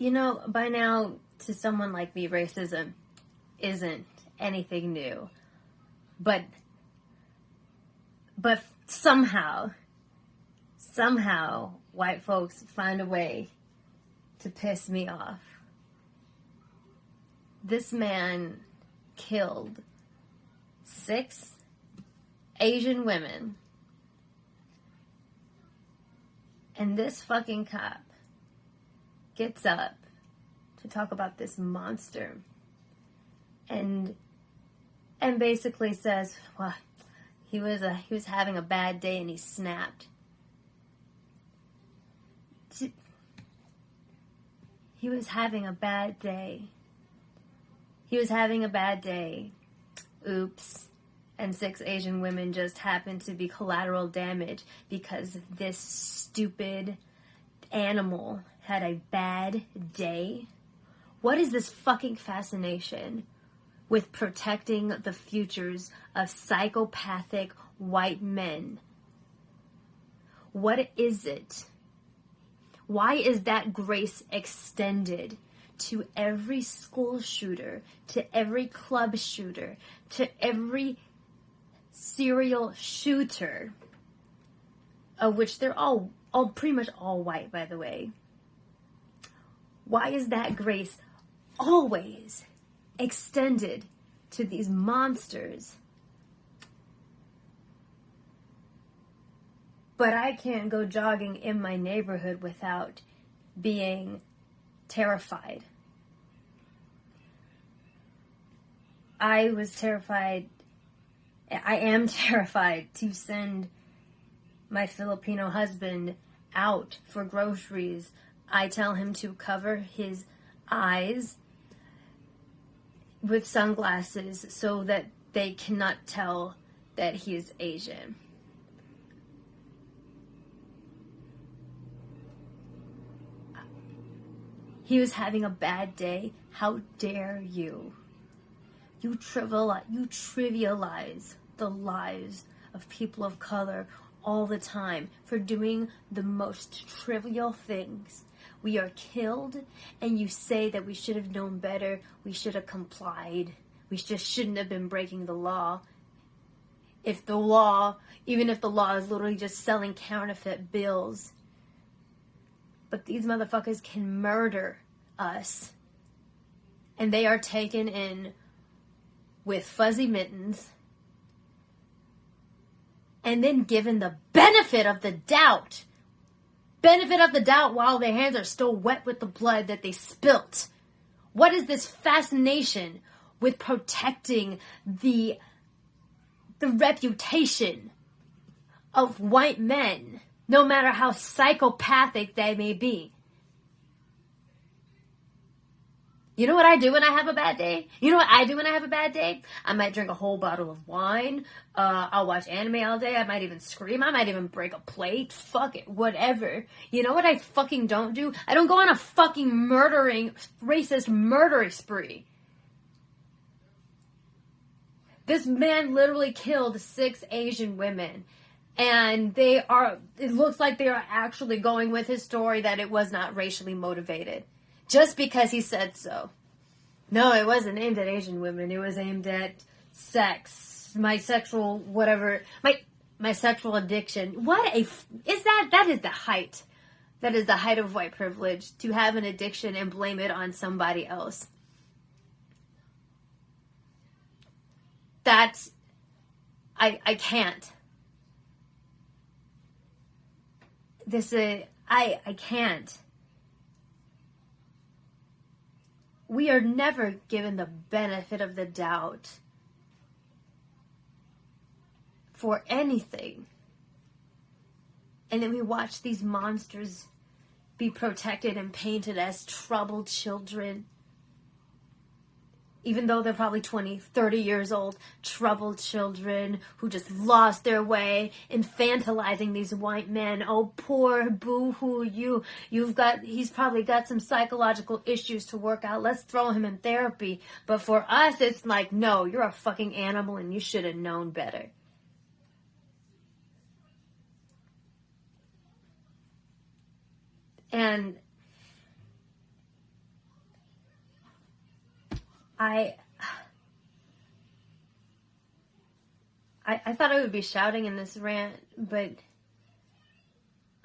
by now, to someone like me, racism isn't anything new. But somehow, white folks find a way to piss me off. This man killed 6 Asian women. And this fucking cop gets up to talk about this monster and basically says, well, he was having a bad day and he snapped. He was having a bad day. Oops. And 6 Asian women just happened to be collateral damage because this stupid animal had a bad day. What is this fucking fascination with protecting the futures of psychopathic white men? What is it? Why is that grace extended to every school shooter, to every club shooter, to every serial shooter, of which they're all pretty much all white, by the way? Why is that grace always extended to these monsters? But I can't go jogging in my neighborhood without being terrified. I am terrified to send my Filipino husband out for groceries. I tell him to cover his eyes with sunglasses so that they cannot tell that he is Asian. He was having a bad day. How dare you? You trivialize the lives of people of color all the time for doing the most trivial things. We are killed, and you say that we should have known better, we should have complied, we just shouldn't have been breaking the law. Even if the law is literally just selling counterfeit bills. But these motherfuckers can murder us. And they are taken in with fuzzy mittens and then given the benefit of the doubt while their hands are still wet with the blood that they spilt. What is this fascination with protecting the reputation of white men, no matter how psychopathic they may be? You know what I do when I have a bad day? I might drink a whole bottle of wine. I'll watch anime all day. I might even scream. I might even break a plate. Fuck it. Whatever. You know what I fucking don't do? I don't go on a fucking racist murder spree. This man literally killed 6 Asian women. And it looks like they are actually going with his story that it was not racially motivated. Just because he said so. No, it wasn't aimed at Asian women. It was aimed at sex. My sexual addiction. That is the height. That is the height of white privilege. To have an addiction and blame it on somebody else. I can't. I can't. We are never given the benefit of the doubt for anything. And then we watch these monsters be protected and painted as troubled children. Even though they're probably 20, 30 years old, troubled children who just lost their way, infantilizing these white men. Oh, poor boo-hoo, he's probably got some psychological issues to work out. Let's throw him in therapy. But for us, it's like, no, you're a fucking animal and you should have known better. And I thought I would be shouting in this rant, but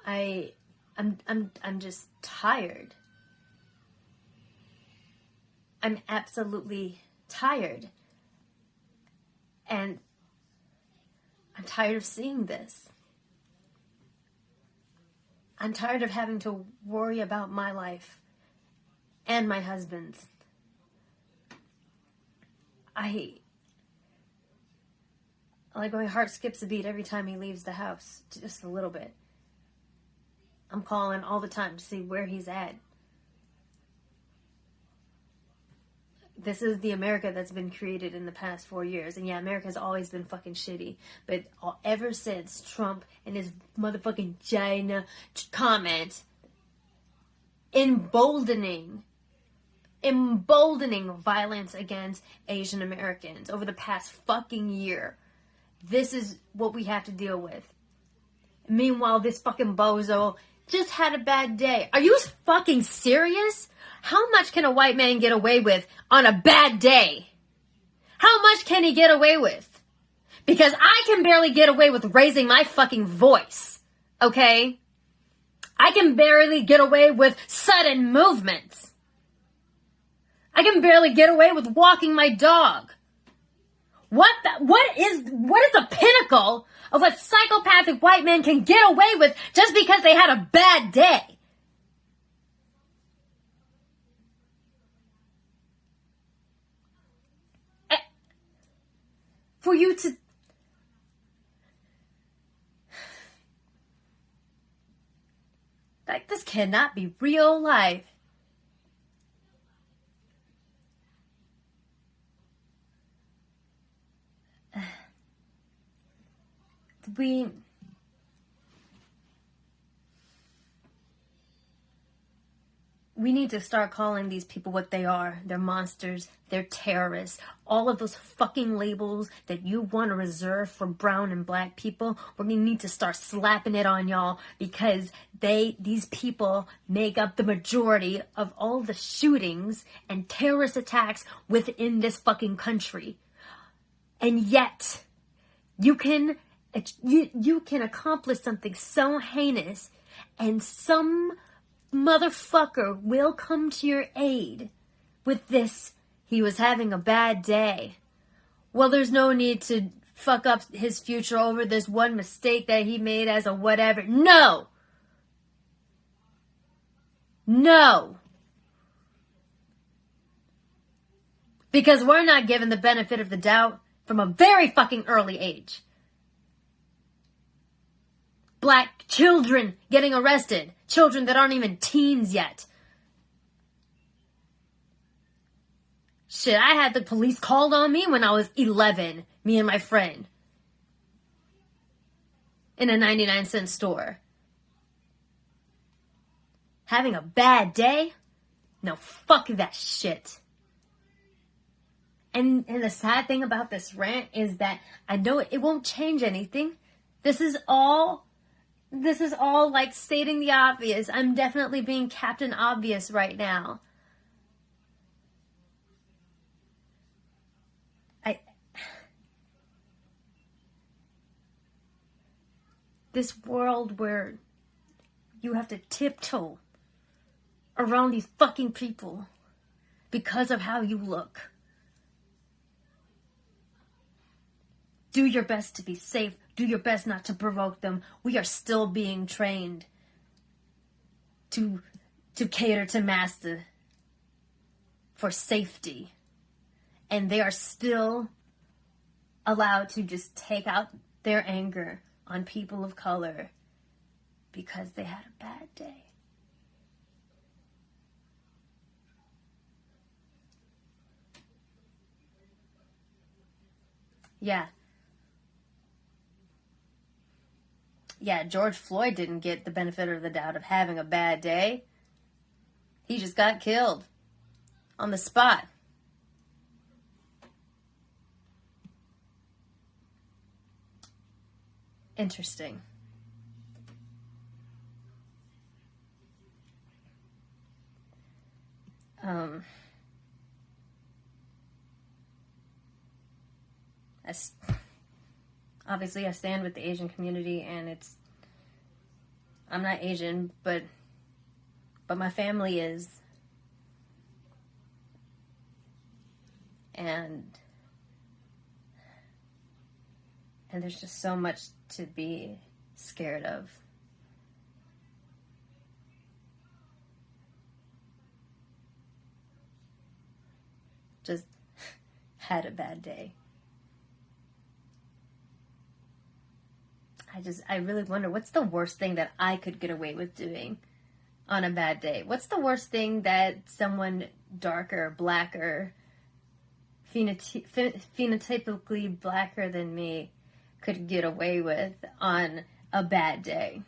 I'm just tired. I'm absolutely tired. And I'm tired of seeing this. I'm tired of having to worry about my life and my husband's. Like, my heart skips a beat every time he leaves the house, just a little bit. I'm calling all the time to see where he's at. This is the America that's been created in the past 4 years. And yeah, America's always been fucking shitty. But ever since Trump and his motherfucking China comment, emboldening violence against Asian Americans over the past fucking year, this is what we have to deal with. Meanwhile, this fucking bozo just had a bad day. Are you fucking serious? How much can a white man get away with on a bad day? How much can he get away with? Because I can barely get away with raising my fucking voice. Okay? I can barely get away with sudden movements. I can barely get away with walking my dog. What is the pinnacle of what psychopathic white men can get away with just because they had a bad day? For you to... Like, this cannot be real life. We need to start calling these people what they are. They're monsters. They're terrorists. All of those fucking labels that you want to reserve for brown and black people, we're going to need to start slapping it on y'all, because these people make up the majority of all the shootings and terrorist attacks within this fucking country. And yet, you can accomplish something so heinous, and some motherfucker will come to your aid with this. He was having a bad day. Well, there's no need to fuck up his future over this one mistake that he made as a whatever. No! Because we're not given the benefit of the doubt from a very fucking early age. Black children getting arrested. Children that aren't even teens yet. Shit, I had the police called on me when I was 11. Me and my friend. In a 99-cent store. Having a bad day? No, fuck that shit. And the sad thing about this rant is that I know it won't change anything. This is all like stating the obvious. I'm definitely being Captain Obvious right now. This world where you have to tiptoe around these fucking people because of how you look. Do your best to be safe. Do your best not to provoke them. We are still being trained to cater to master for safety. And they are still allowed to just take out their anger on people of color because they had a bad day. Yeah, George Floyd didn't get the benefit of the doubt of having a bad day. He just got killed on the spot. Interesting. Obviously I stand with the Asian community, and I'm not Asian, but my family is. And there's just so much to be scared of. Just had a bad day. I really wonder, what's the worst thing that I could get away with doing on a bad day? What's the worst thing that someone darker, blacker, phenotypically blacker than me could get away with on a bad day?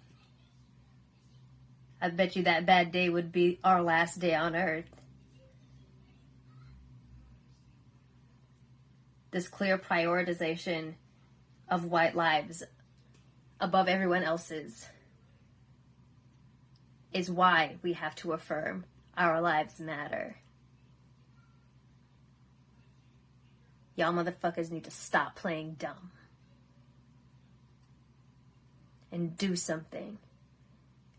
I bet you that bad day would be our last day on Earth. This clear prioritization of white lives above everyone else's is why we have to affirm our lives matter. Y'all motherfuckers need to stop playing dumb and do something.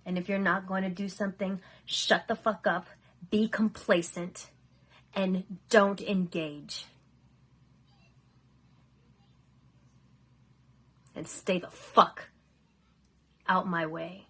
And if you're not going to do something, shut the fuck up, be complacent, and don't engage. And stay the fuck out my way.